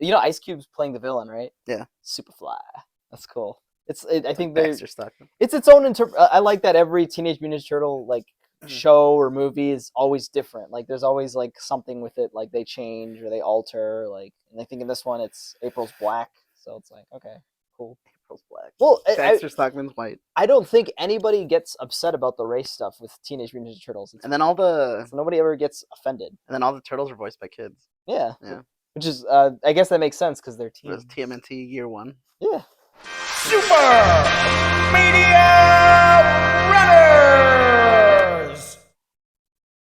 You know, Ice Cube's playing the villain, right? Yeah. Superfly. That's cool. I think Baxter Stockman. it's its own I like that every Teenage Mutant Ninja Turtle like show or movie is always different. Like there's always like something with it, like they change or they alter. Like, and I think in this one it's April's black, so it's like okay, cool. April's black. Well, Baxter Stockman's white. I don't think anybody gets upset about the race stuff with Teenage Mutant Ninja Turtles. And then nobody ever gets offended. And then all the turtles are voiced by kids. Yeah. Yeah. Which is I guess that makes sense because they're teens. It was TMNT year 1. Yeah. Super Media Runners!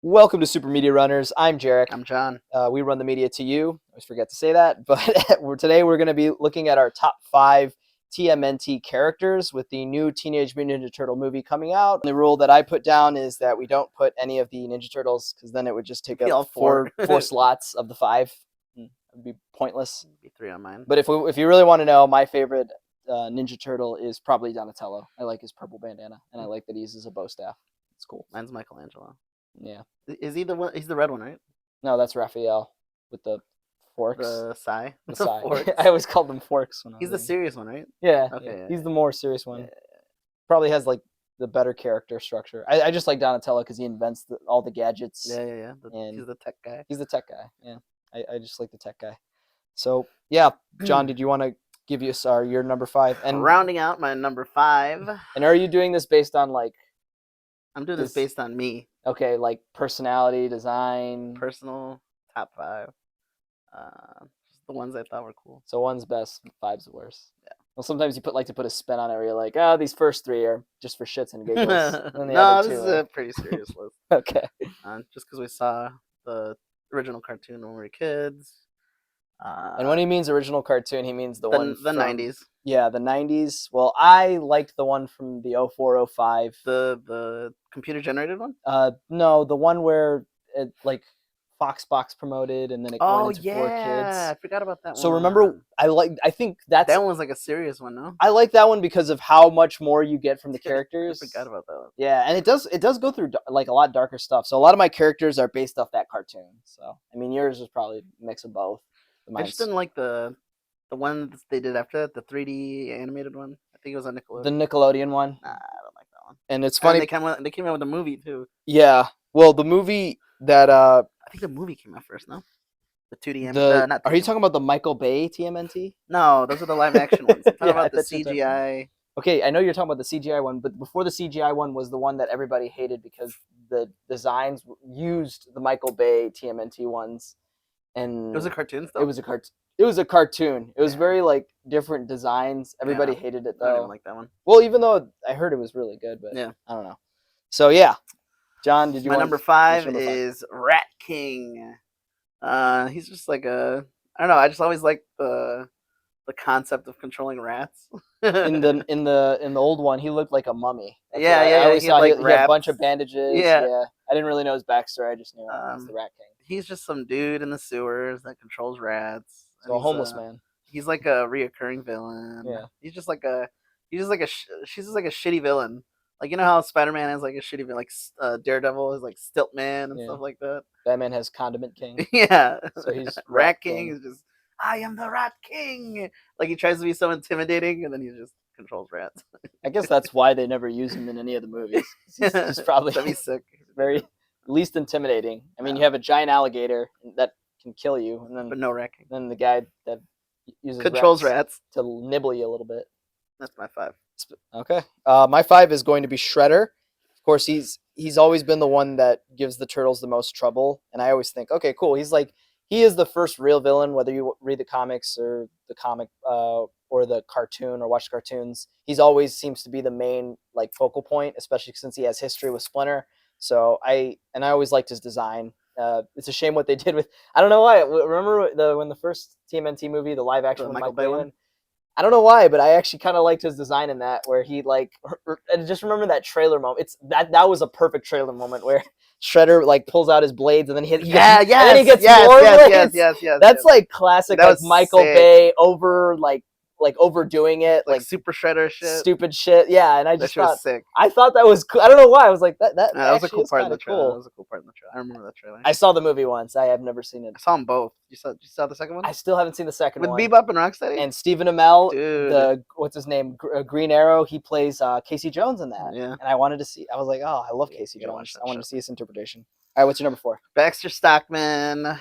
Welcome to Super Media Runners. I'm Jarek. I'm John. We run the media to you. I always forget to say that. But today we're going to be looking at our top 5 TMNT characters with the new Teenage Mutant Ninja Turtle movie coming out. The rule that I put down is that we don't put any of the Ninja Turtles because then it would just take up four slots of the 5. It would be pointless. It'd be 3 on mine. But if you really want to know, my favorite Ninja Turtle is probably Donatello. I like his purple bandana, and I like that he uses a bow staff. It's cool. Mine's Michelangelo. Yeah. Is he the one? He's the red one, right? No, that's Raphael with the forks. The sai. The sai. I always called them forks. He's the serious one, right? Yeah. Okay. Yeah. He's the more serious one. Yeah. Probably has like the better character structure. I just like Donatello because he invents all the gadgets. Yeah. He's the tech guy. He's the tech guy. Yeah. I just like the tech guy. So yeah, John, did you want to give us your number 5? And rounding out my number 5. And are you doing this based on like? I'm doing this based on me. Okay, like personality, design, personal top 5. Just the ones I thought were cool. So one's best, 5's the worst. Yeah. Well, sometimes you put a spin on it where you're like, these first 3 are just for shits and giggles. And no, this is a pretty serious list. Okay. Just because we saw the original cartoon when we were kids. And when he means original cartoon, he means the one from 90s. Yeah, the 90s. Well, I liked the one from the 04-05. The computer generated one? No, the one where it like Foxbox promoted and then it went into 4 Kids. I forgot about that one. So remember, I think that one was like a serious one, no? I like that one because of how much more you get from the characters. I forgot about that one. Yeah, and it does go through like a lot darker stuff. So a lot of my characters are based off that cartoon. So I mean, yours is probably a mix of both. I just didn't like the one that they did after that, the 3D animated one. I think it was on Nickelodeon. The Nickelodeon one. Nah, I don't like that one. And it's funny. And they came out with a movie too. Yeah. Well, the movie that I think the movie came out first, no? The 2D animated. Are you talking about the Michael Bay TMNT? No, those are the live action ones. I'm talking about the CGI. Okay, I know you're talking about the CGI one, but before the CGI one was the one that everybody hated because the designs used the Michael Bay TMNT ones. And it was a cartoon stuff. It was a cartoon. It was very like different designs. Everybody hated it though. I didn't like that one. Well, even though I heard it was really good, but I don't know. So yeah, John, did you? My number 5 is Rat King. He's just like I don't know. I just always liked the concept of controlling rats. in the old one, he looked like a mummy. He had a bunch of bandages. Yeah. I didn't really know his backstory. I just knew he was the Rat King. He's just some dude in the sewers that controls rats. So a homeless man. He's like a reoccurring villain. Yeah. She's just like a shitty villain. Like, you know how Spider-Man has like a shitty villain, like Daredevil is like Stiltman and stuff like that. Batman has Condiment King. Yeah. So he's Rat King is just, I am the Rat King. Like he tries to be so intimidating and then he just controls rats. I guess that's why they never use him in any of the movies. He's probably that'd be sick. Very least intimidating. I mean, you have a giant alligator that can kill you, and then but no Rat King. Then the guy that uses controls rats to nibble you a little bit. That's my 5. Okay. My 5 is going to be Shredder. Of course, he's always been the one that gives the turtles the most trouble, and I always think, okay, cool. He is the first real villain, whether you read the comics or the comic or the cartoon or watch the cartoons. He's always seems to be the main like focal point, especially since he has history with Splinter. So I always liked his design. It's a shame what they did with. I don't know why. Remember when the first TMNT movie, the live action with Michael Bay one? I don't know why, but I actually kind of liked his design in that, where he like. And just remember that trailer moment. It's that was a perfect trailer moment where Shredder like pulls out his blades and then he gets more blades. Yes. That's like classic like Michael Bay over like like overdoing it, like like Super Shredder shit. stupid shit. Yeah, and I That just shit was thought sick. I thought that was cool. I don't know why. I was like that That was a actually cool is part of kind the of trailer. That cool. was a cool part in the trailer. I remember that trailer. I saw the movie once. I have never seen it. I saw them both. You saw the second one? I still haven't seen the second With one. Bebop and Rocksteady? And Stephen Amell, Dude. the what's his name, Green Arrow, he plays Casey Jones in that. Yeah. And I wanted to see. I was like, oh, I love Yeah, Casey you gotta watch Jones. that I wanted show. to see his interpretation. All right, what's your number 4? Baxter Stockman,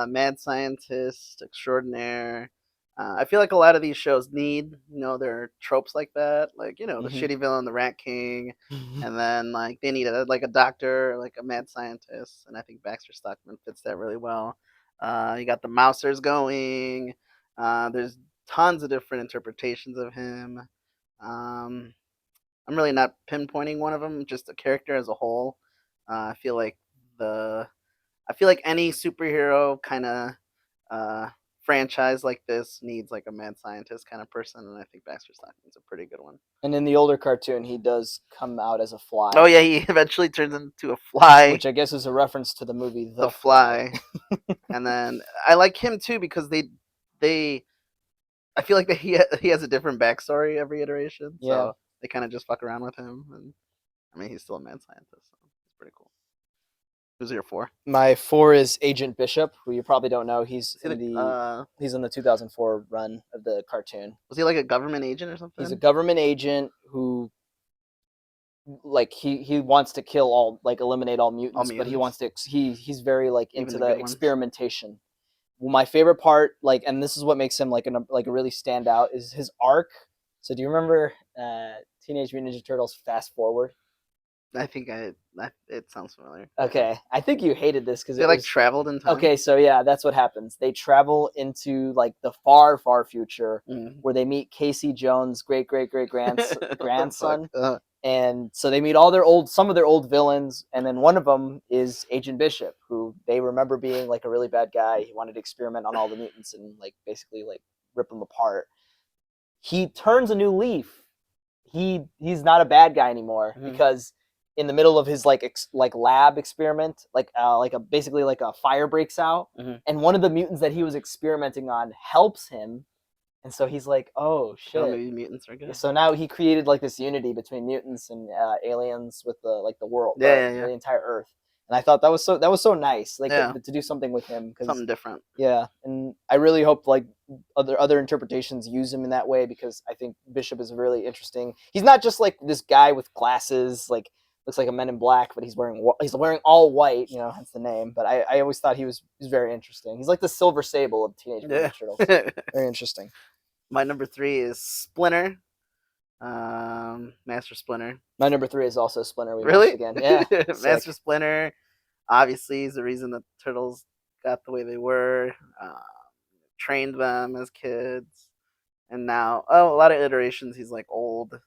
mad scientist extraordinaire. I feel like a lot of these shows need, their tropes like that, like the Mhm. shitty villain, the Rat King, and then like they need a doctor, like a mad scientist, and I think Baxter Stockman fits that really well. You got the Mousers going. There's tons of different interpretations of him. Um, I'm really not pinpointing one of them, just the character as a whole. I feel like any superhero kind of franchise like this needs like a mad scientist kind of person, and I think Baxter Stockman's a pretty good one. And in the older cartoon, he does come out as a fly. Oh yeah, he eventually turns into a fly, which I guess is a reference to the movie The Fly. And then I like him too because they I feel like he has a different backstory every iteration, so Yeah. they kind of just fuck around with him, and I mean he's still a mad scientist, so it's pretty cool. Who's your 4? My 4 is Agent Bishop, who you probably don't know. He's Is he he's in the 2004 run of the cartoon. Was he like a government agent or something? He's a government agent who, like, he wants to kill all, like, eliminate all mutants, but he wants to. He's very like Even into the the good ones. experimentation. Well, my favorite part, like, and this is what makes him like a really stand out, is his arc. So do you remember Teenage Mutant Ninja Turtles Fast Forward? I think it sounds familiar. Okay, I think you hated this because They like traveled in time. Okay, so yeah, that's what happens. They travel into like the far, far future Mm. where they meet Casey Jones' great grandson, Fuck. and so they meet some of their old villains, and then one of them is Agent Bishop, who they remember being like a really bad guy. He wanted to experiment on all the mutants and like basically like rip them apart. He turns a new leaf. He's not a bad guy anymore because in the middle of his like lab experiment, basically a fire breaks out, and one of the mutants that he was experimenting on helps him, and so he's like, oh shit, Oh, maybe mutants are good. So now he created like this unity between mutants and aliens with the world, the entire Earth, and I thought that was so nice, like Yeah. to do something with him because Something different. yeah, and I really hope like other interpretations use him in that way because I think Bishop is really interesting. He's not just like this guy with glasses, like looks like a Men in Black, but he's wearing all white, hence the name. But I always thought he was very interesting. He's like the Silver Sable of Teenage Mutant Ninja Turtles. Very interesting. My number 3 is Splinter. Master Splinter. My number 3 is also Splinter. We Really? again, yeah. Master Splinter. Obviously, is the reason the Turtles got the way they were. Trained them as kids, and now a lot of iterations. He's like old.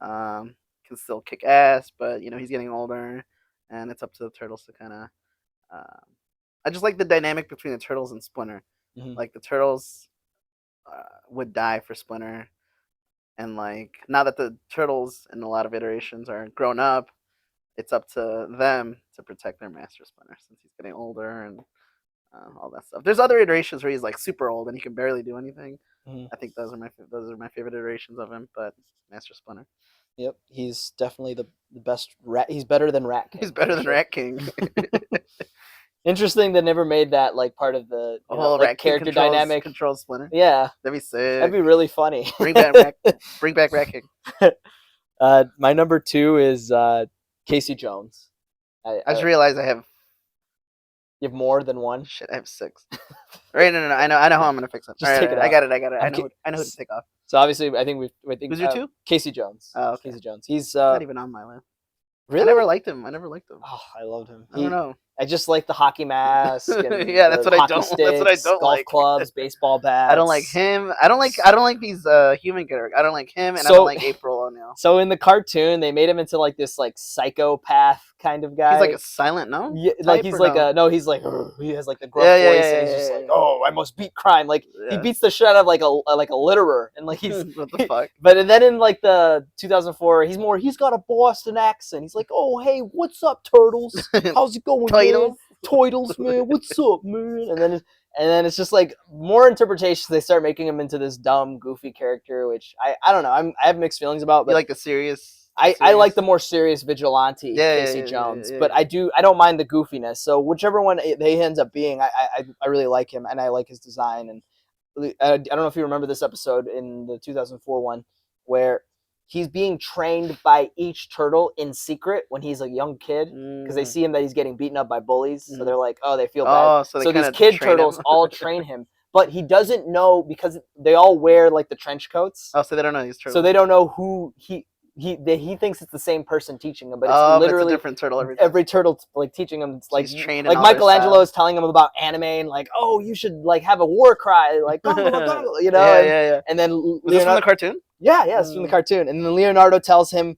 Can still kick ass, but he's getting older, and it's up to the Turtles to kind of. I just like the dynamic between the Turtles and Splinter. Like the Turtles would die for Splinter, and like now that the Turtles in a lot of iterations are grown up, it's up to them to protect their master Splinter since he's getting older and all that stuff. There's other iterations where he's like super old and he can barely do anything. I think those are my favorite iterations of him, but Master Splinter. Yep, he's definitely the best rat. He's better than Rat King. He's better than Rat King. Interesting, they never made that like part of the whole Rat character dynamic. Controls Splinter. Yeah, that'd be sick. That'd be really funny. Bring back Rat King. My number 2 is Casey Jones. I just realized I have. You have more than one? Shit, I have 6. Right? No. I know how I'm gonna fix it. Just take it out. I got it. I know who to take off. So obviously, I think Who's your 2? Casey Jones. Oh, okay. Casey Jones. He's not even on my list. Really? I never liked him. Oh, I loved him. I don't know. I just like the hockey mask. And yeah, that's what I don't. Sticks, that's what I don't golf like. clubs, baseball bats. I don't like him. I don't like these human characters. I don't like him, and I don't like April O'Neil. So in the cartoon, they made him into like this like psychopath kind of guy. He's like a silent Yeah, like he's like he has like the gruff voice, and he's just like, oh, I must beat crime. Like he beats the shit out of like a litterer, and like he's what the fuck. But then in like the 2004, he's got a Boston accent. He's like, oh hey, what's up, turtles? How's it going, Titles? Toidles, man, what's up, man? and then it's just like more interpretations. They start making him into this dumb, goofy character, which I don't know. I have mixed feelings about, You but like the serious? I like the more serious vigilante Yeah, Casey yeah, Jones, yeah, but yeah. I don't mind the goofiness. So whichever one he ends up being, I really like him and I like his design. And I don't know if you remember this episode in the 2004 one where he's being trained by each turtle in secret when he's a young kid because they Mm. see him that he's getting beaten up by bullies. So Mhm. they're like, oh, they feel bad. Oh, so they So these kind of kid train turtles him. all train him, but he doesn't know because they all wear like the trench coats. Oh, so they don't know these turtles. So they don't know who he thinks it's the same person teaching him, but it's But it's a literally different turtle every time. every turtle like teaching him. It's like He's training like all their Michelangelo styles. is telling him about anime and like, oh, you should like have a war cry, like Congo, Congo, you know. Yeah, and, yeah, yeah. and then Was this from the cartoon? yeah, it's from the cartoon. And then Leonardo tells him,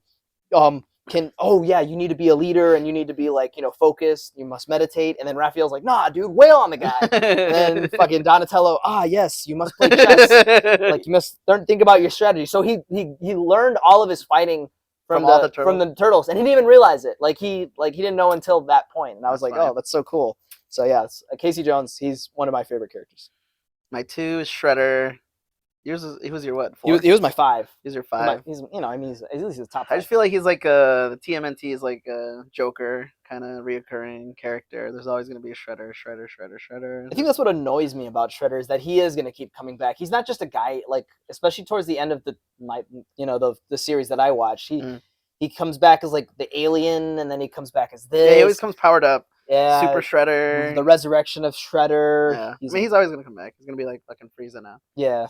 you need to be a leader and you need to be like, focused. You must meditate. And then Raphael's like, nah, dude, wail on the guy. And then fucking Donatello, yes, you must play chess. Like you must think about your strategy. So he learned all of his fighting from all the turtles, and he didn't even realize it. Like he didn't know until that point. And I was That's like, funny. oh, that's so cool. So yeah, Casey Jones. He's one of my favorite characters. My 2 is Shredder. He was your what? 4? He was my 5. He's your 5. He's he's at least the top I 5. just feel like he's like the TMNT is like a Joker kind of reoccurring character. There's always gonna be a Shredder. I think that's what annoys me about Shredder is that he is going to keep coming back. He's not just a guy, like especially towards the end of the series that I watched. He comes back as like the alien, and then he comes back as this. Yeah, he always comes powered up. Yeah, Super Shredder. The resurrection of Shredder. Yeah, he's always gonna come back. He's gonna be like fucking Frieza now. Yeah,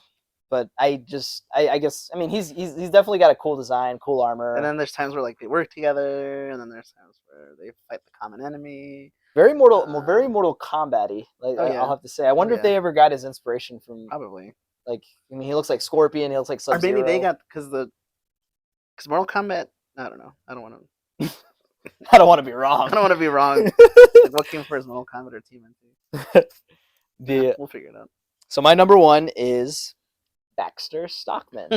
but I guess he's definitely got a cool design, cool armor. And then there's times where like they work together, and then there's times where they fight the common enemy. Very Mortal Kombat-y. Like I'll have to say, I wonder if they ever got his inspiration from. Probably. Like he looks like Scorpion. He looks like Sub-Zero. Or maybe they got because Mortal Kombat. I don't know. I don't want to. I don't want to be wrong. I don't want to be wrong. Like, what came first, Mortal Kombat or TMNT? We'll figure it out. So my number 1 is Baxter Stockman.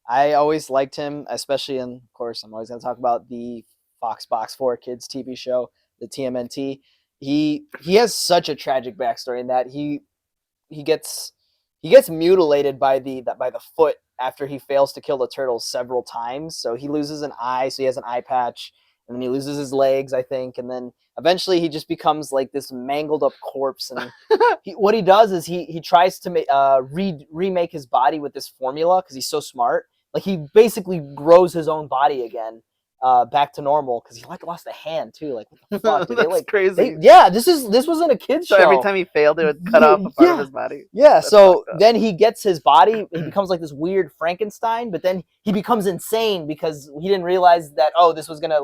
I always liked him, especially of course, I'm always going to talk about the Fox Box 4 Kids TV show, the TMNT. He has such a tragic backstory in that he gets mutilated by the foot after he fails to kill the turtles several times. So he loses an eye, so he has an eye patch, and then he loses his legs, I think, and then eventually he just becomes like this mangled up corpse. And what he does is he tries to remake his body with this formula because he's so smart. Like he basically grows his own body again. Back to normal because he lost a hand too. Like what the fuck? That's crazy. This wasn't a kid's show. So every time he failed, it would cut off a part of his body. Yeah. That's so then he gets his body. He becomes like this weird Frankenstein. But then he becomes insane because he didn't realize that this was gonna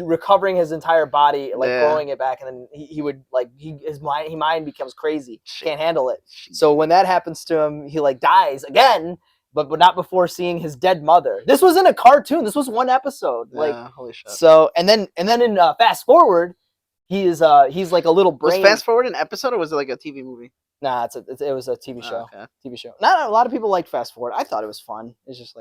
recovering his entire body, growing it back, and then he would his mind becomes crazy. Can't handle it. So when that happens to him, he dies again. But not before seeing his dead mother. This was in a cartoon. This was one episode. Holy shit. So and then in Fast Forward, he's like a little brain. Was Fast Forward an episode or was it like a TV movie? Nah, it was a TV show. Okay. TV show. Not a lot of people liked Fast Forward. I thought it was fun. It's just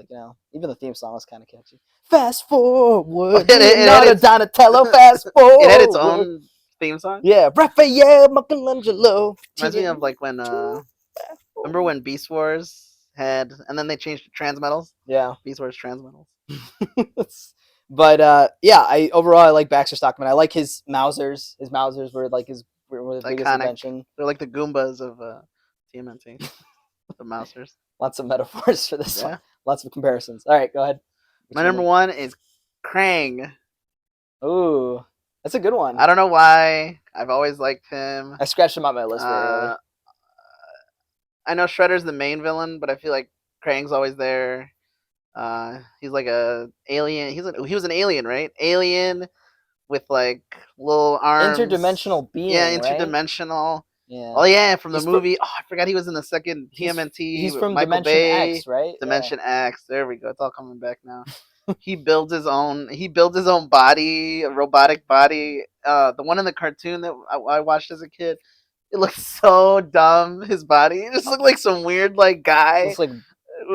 even the theme song was kind of catchy. Fast Forward. It Donatello. Fast Forward. It had its own theme song. Yeah, Raphael, Michelangelo. Reminds me of when remember when Beast Wars had, and then they changed to Transmetals. Yeah, Beast Wars Transmetals. But I like Baxter Stockman. I like his Mausers. His Mausers were the biggest invention. They're like the Goombas of TMNT. The Mausers. Lots of metaphors for this one. Lots of comparisons. All right, go ahead. My number 1 is Krang. Ooh, that's a good one. I don't know why. I've always liked him. I scratched him on my list. I know Shredder's the main villain, but I feel like Krang's always there. He's like a alien. He was an alien, right? Alien with little arms. Interdimensional being. Yeah, interdimensional. Right? Yeah. Oh yeah, from the movie. I forgot he was in the second TMNT. He's from Michael Dimension Bay, X, right? Dimension X. There we go. It's all coming back now. He builds his own body, a robotic body. The one in the cartoon that I watched as a kid. It looked so dumb. His body. It just looked like some weird guy. Looks like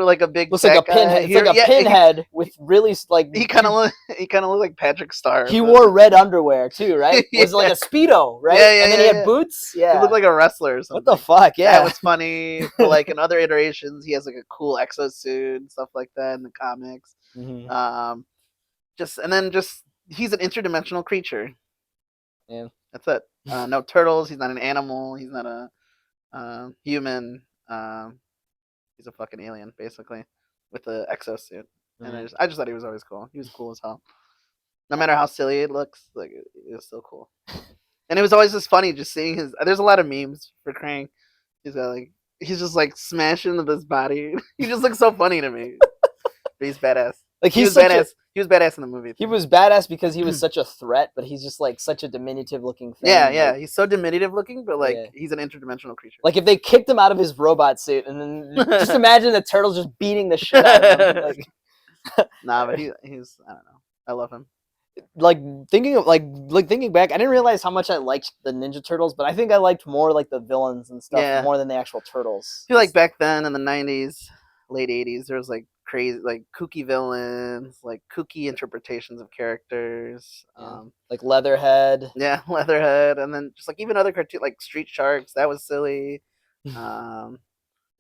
like a big Looks like a fat guy. pinhead. It's like a Yeah, pinhead with really like. He kind of looked like Patrick Star. He but- wore red underwear too, right? Was it like Yeah. a speedo, right? Yeah, yeah, and then yeah, he had yeah. boots. He Yeah. looked like a wrestler or something. What the fuck? Yeah. That was funny. But like in other iterations, he has like a cool exosuit and stuff like that in the comics. Mhm. Just he's an interdimensional creature. Yeah. That's it. No turtles. He's not an animal. He's not a human. He's a fucking alien, basically, with an exosuit. And Mhm. I just thought he was always cool. He was cool as hell. No matter how silly it looks, like it was still cool. And it was always just funny just seeing his. There's a lot of memes for Krang. He's got like he's just like smashing with his body. He just looks so funny to me. But he's badass. Like He he's was such badass. a, He was badass in the movie. he too. was badass because he was such a threat, but he's just like such a diminutive looking thing. Yeah, yeah. Like, He's so diminutive looking, but like Yeah. he's an interdimensional creature. like if they kicked him out of his robot suit, and then just imagine the turtles just beating the shit out of him. Nah, but he's I don't know. I love him. Like thinking of like thinking back, I didn't realize how much I liked the Ninja Turtles, but I think I liked more like the villains and stuff Yeah. more than the actual turtles. I feel like back then in the 90s, late 80s, there was like crazy, like kooky villains, like kooky interpretations of characters. Yeah. Like Leatherhead. Yeah, Leatherhead, and then just like even other cartoons like Street Sharks. That was silly.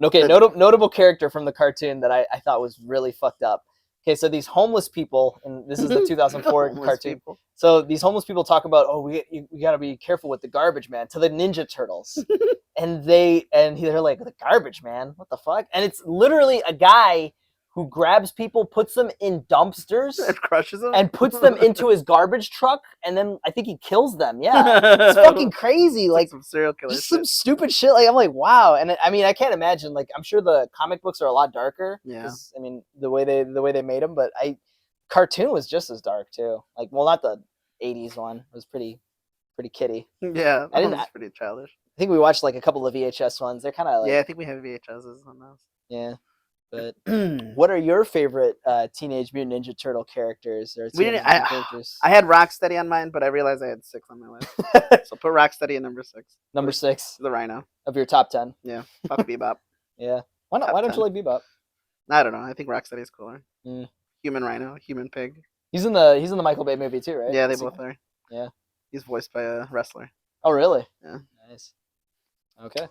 Okay, the- notable character from the cartoon that I thought was really fucked up. Okay, so these homeless people, and this is the 2004 homeless cartoon. people. So these homeless people talk about, oh, we gotta be careful with the garbage man to the Ninja Turtles, and they're like, the garbage man, what the fuck? And it's literally a guy who grabs people, puts them in dumpsters, It crushes them and puts them into his garbage truck, and then I think he kills them. Yeah, it's fucking crazy. Like some serial killer just shit. some stupid shit. Like I'm like, wow. And I mean, I can't imagine. Like I'm sure the comic books are a lot darker. Yeah. 'Cause, I mean, the way they made them, but cartoon was just as dark too. Like, well, not the '80s one. It was pretty kiddie. Yeah, I that didn't- was pretty childish. I think we watched like a couple of VHS ones. They're kind of like Yeah, I think we have VHSs on those. yeah. But what are your favorite Teenage Mutant Ninja Turtle characters or We Teenage didn't- Mutant characters? I had Rocksteady on mine, but I realized I had 6 on my list. So put Rocksteady at number 6. Number 6 The Rhino. of your top 10. Fuck Bebop. Yeah. Why not? Top Why don't 10. you like Bebop? I don't know. I think Rocksteady's cooler. Mm. Human Rhino, Human Pig. He's in the Michael Bay movie too, right? Yeah, they The both sequel? are. Yeah. He's voiced by a wrestler. Oh, really? Yeah. Nice. Okay.